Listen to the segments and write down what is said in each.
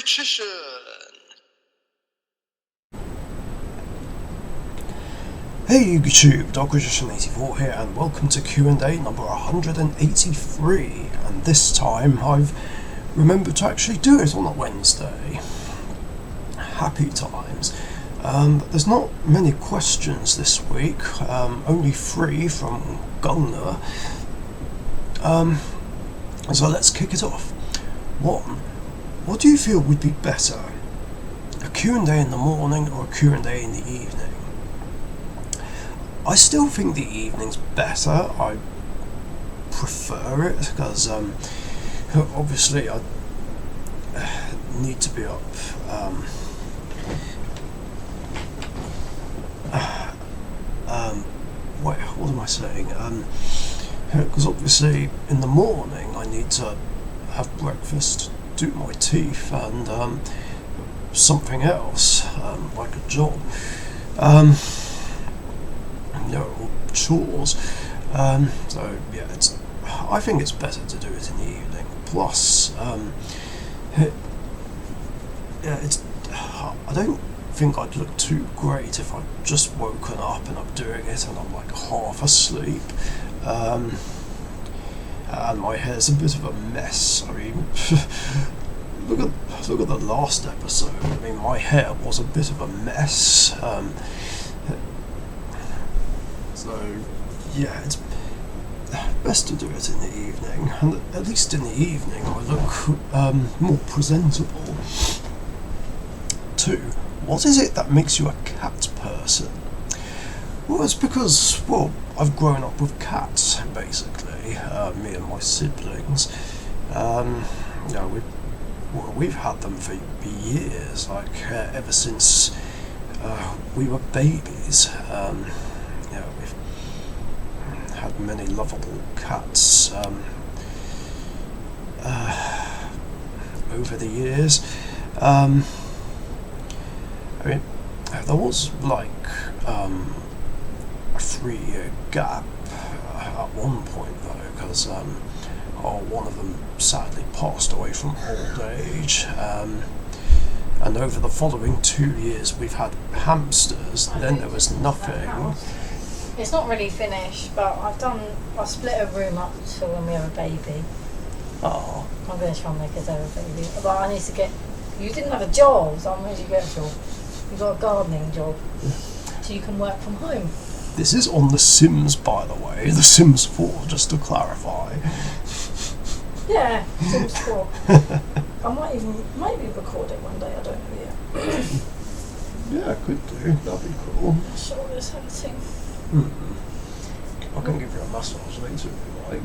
Richician. Hey YouTube, Richician84 here, and welcome to Q&A number 183. And this time I've remembered to actually do it on a Wednesday. Happy times. There's not many questions this week, only 3 from Gunnar. So let's kick it off. 1. What do you feel would be better? A Q&A in the morning or a Q&A in the evening? I still think the evening's better. I prefer it because obviously I need to be up what am I saying? Because obviously in the morning I need to have breakfast, do my teeth, and something else, like a job. Or chores. So yeah, I think it's better to do it in the evening. Plus, I don't think I'd look too great if I'd just woken up and I'm doing it and I'm like half asleep, and my hair's a bit of a mess. I mean, look at the last episode. I mean, my hair was a bit of a mess. So, yeah, it's best to do it in the evening, and at least in the evening I look more presentable. 2. What is it that makes you a cat person? Well, it's because, I've grown up with cats, basically, me and my siblings. We've had them for years, like ever since we were babies. We've had many lovable cats over the years. There was like a 3-year gap at one point though, because one of them sadly passed away from old age. And over the following 2 years we've had hamsters. Then there was nothing. It's not really finished, but I split a room up to when we have a baby. Oh. I'm going to try and make us have a baby. But I need to get... You didn't have a job, so I'm going to get a job. You've got a gardening job. So you can work from home. This is on The Sims, by the way. The Sims 4, just to clarify. Yeah, Sims 4. I might be record it one day, I don't know yet. Yeah, could do. That'd be cool. I'm sure it's hurting. I can give you a massage later if you like.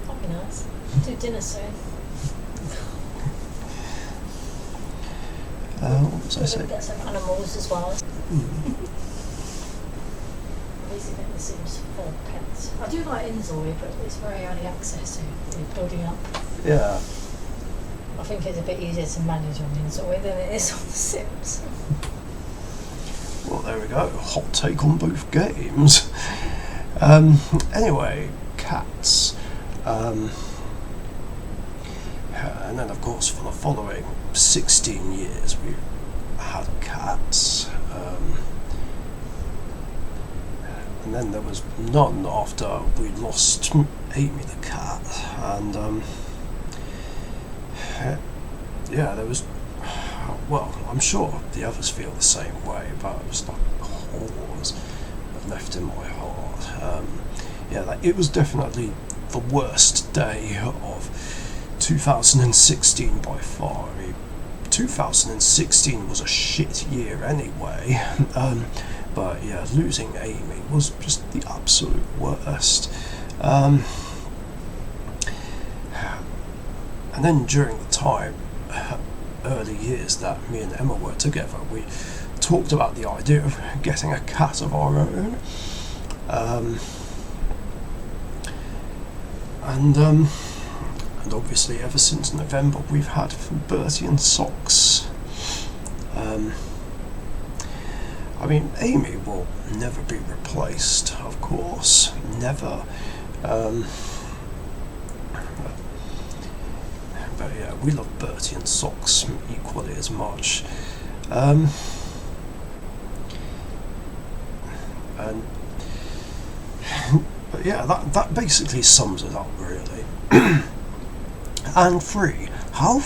That'd be nice. Do dinner soon. What was I saying? Get some animals as well. Basically, The Sims 4 pets. I do like Inzoid, but it's very early access to building up. Yeah. I think it's a bit easier to manage on Inzoid than it is on The Sims. Well, there we go. Hot take on both games. Anyway, cats. And then, of course, for the following 16 years, we've had cats. And then there was none after we lost Amy the cat. And, there was... Well, I'm sure the others feel the same way, but it was like holes left in my heart. It was definitely the worst day of 2016 by far. 2016 was a shit year anyway, but yeah, losing Amy was just the absolute worst. And then during the time, early years that me and Emma were together, we talked about the idea of getting a cat of our own. And obviously ever since November we've had Bertie and Socks. Amy will never be replaced, of course, never. But yeah, we love Bertie and Socks equally as much. And but yeah, that basically sums it up, really. And 3, how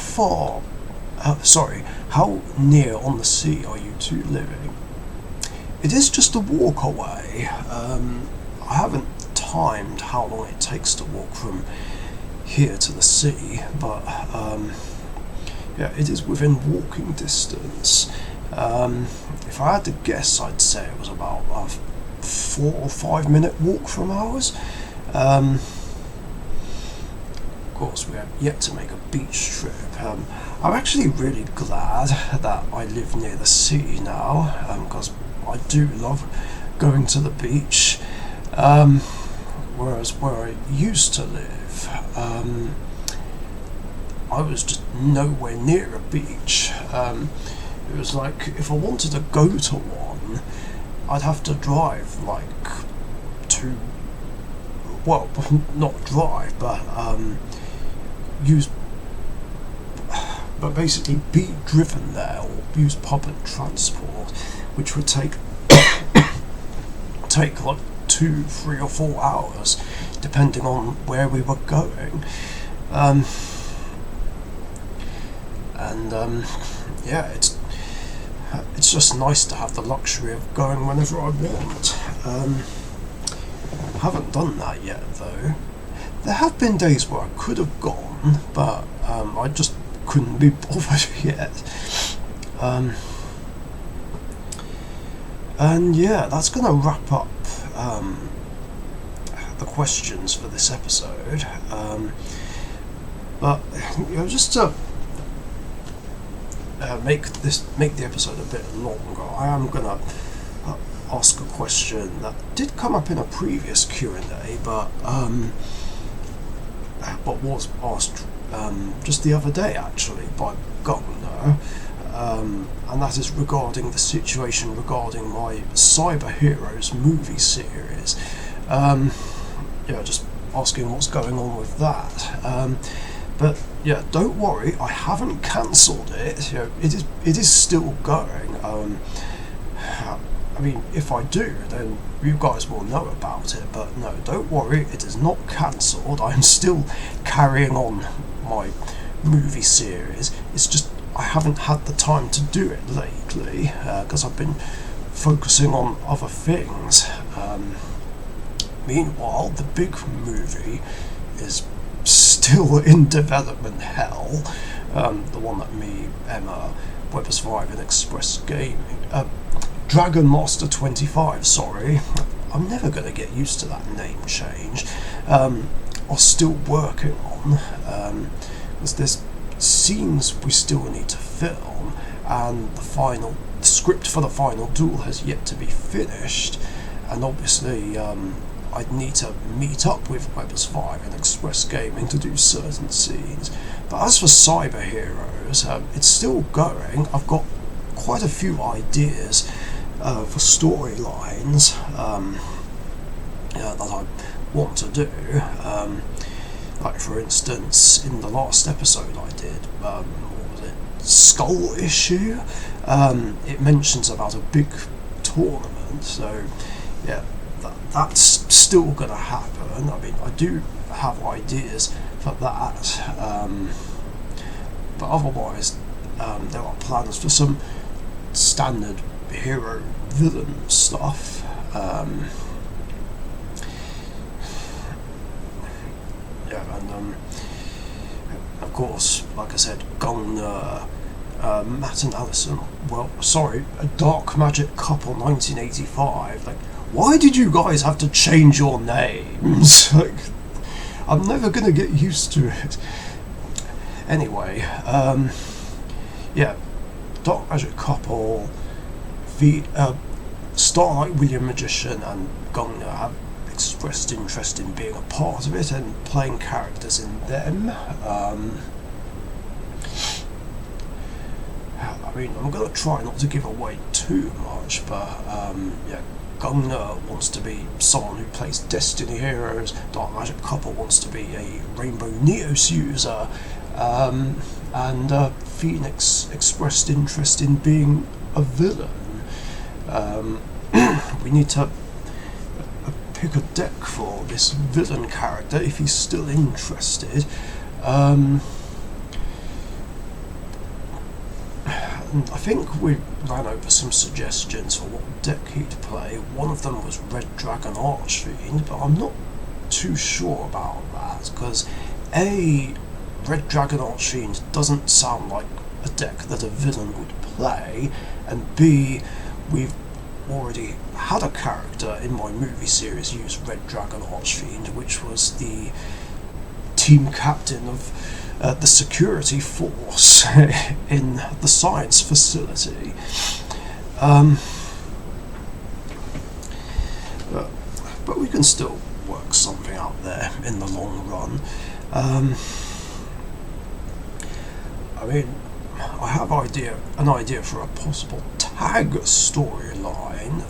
near on the sea are you two living? It is just a walk away. I haven't timed how long it takes to walk from here to the sea, but yeah, it is within walking distance. If I had to guess, I'd say it was about a 4 or 5 minute walk from ours. Of course, we have yet to make a beach trip. I'm actually really glad that I live near the sea now, because I do love going to the beach. Whereas where I used to live, I was just nowhere near a beach. It was like, if I wanted to go to one, I'd have to drive not drive, but basically be driven there, or use public transport, which would take like 2, 3 or 4 hours, depending on where we were going. Yeah, it's just nice to have the luxury of going whenever I want. Haven't done that yet, though. There have been days where I could have gone, but I just couldn't be bothered yet. And yeah, that's going to wrap up the questions for this episode. But just to make the episode a bit longer, I am going to ask a question that did come up in a previous Q&A, but was asked just the other day, actually, by Governor, and that is regarding the situation regarding my Cyber Heroes movie series. Just asking what's going on with that. But yeah, don't worry, I haven't cancelled it. It is still going. I mean, if I do, then you guys will know about it. But no, don't worry, it is not cancelled. I'm still carrying on my movie series. It's just I haven't had the time to do it lately because I've been focusing on other things. Meanwhile, the big movie is still in development hell. The one that me, Emma, Webbers 5 and Express Gaming, Dragon Master 25, sorry, I'm never going to get used to that name change, are still working on, because there's scenes we still need to film, and the script for the final duel has yet to be finished, and obviously I'd need to meet up with Webbers 5 and Express Gaming to do certain scenes. But as for Cyber Heroes, it's still going. I've got quite a few ideas for storylines that I want to do. Like, for instance, in the last episode I did, what was it, Skull Issue? It mentions about a big tournament, so yeah, that's still going to happen. I mean, I do have ideas for that, but otherwise there are plans for some standard hero villain stuff. And of course, like I said, Gunner, Matt and Allison, a Dark Magic Couple 1985, like, why did you guys have to change your names? Like, I'm never going to get used to it. Anyway, Dark Magic Couple, Starlight William Magician and Gunner have expressed interest in being a part of it and playing characters in them. I mean, I'm going to try not to give away too much, but Gunner wants to be someone who plays Destiny Heroes, Dark Magic Couple wants to be a Rainbow Neos user, and Phoenix expressed interest in being a villain. We need to pick a deck for this villain character if he's still interested. And I think we ran over some suggestions for what deck he'd play. One of them was Red Dragon Archfiend, but I'm not too sure about that, because A, Red Dragon Archfiend doesn't sound like a deck that a villain would play, and B, we've already had a character in my movie series use Red Dragon Archfiend, which was the team captain of the security force in the science facility. But we can still work something out there in the long run. I mean, I have an idea for a possible tag storyline,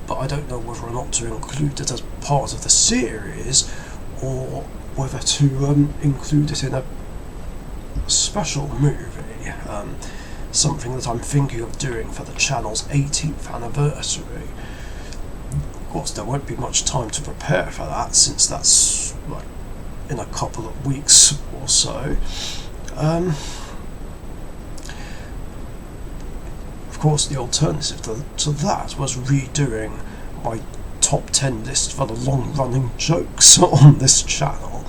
but I don't know whether or not to include it as part of the series, or whether to include it in a special movie, something that I'm thinking of doing for the channel's 18th anniversary. Of course, there won't be much time to prepare for that, since that's like in a couple of weeks or so. Of course, the alternative to that was redoing my top 10 list for the long-running jokes on this channel.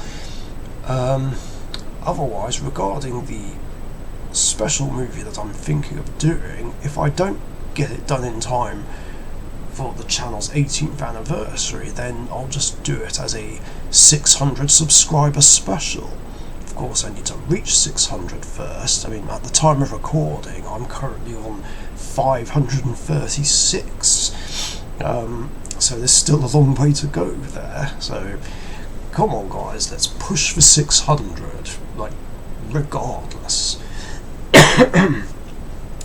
Otherwise, regarding the special movie that I'm thinking of doing, if I don't get it done in time for the channel's 18th anniversary, then I'll just do it as a 600 subscriber special. Of course, I need to reach 600 first. I mean, at the time of recording, I'm currently on 536. So there's still a long way to go there. So come on, guys, let's push for 600, like, regardless.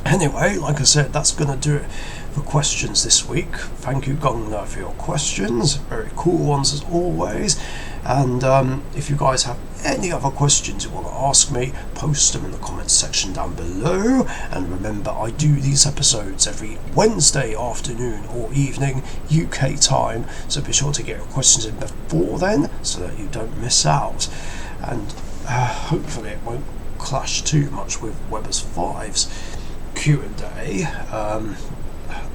Anyway, like I said, that's going to do it for questions this week. Thank you, Gongna, for your questions. Very cool ones as always. And if you guys have any other questions you want to ask me, post them in the comments section down below. And remember, I do these episodes every Wednesday afternoon or evening UK time, so be sure to get your questions in before then so that you don't miss out. And hopefully it won't clash too much with Weber's 5's Q&A.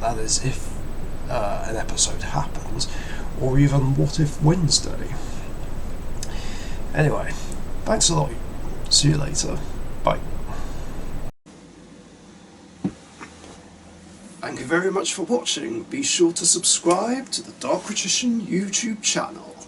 That is if an episode happens, or even What If Wednesday. Anyway, thanks a lot. See you later. Bye. Thank you very much for watching. Be sure to subscribe to the Richician YouTube channel.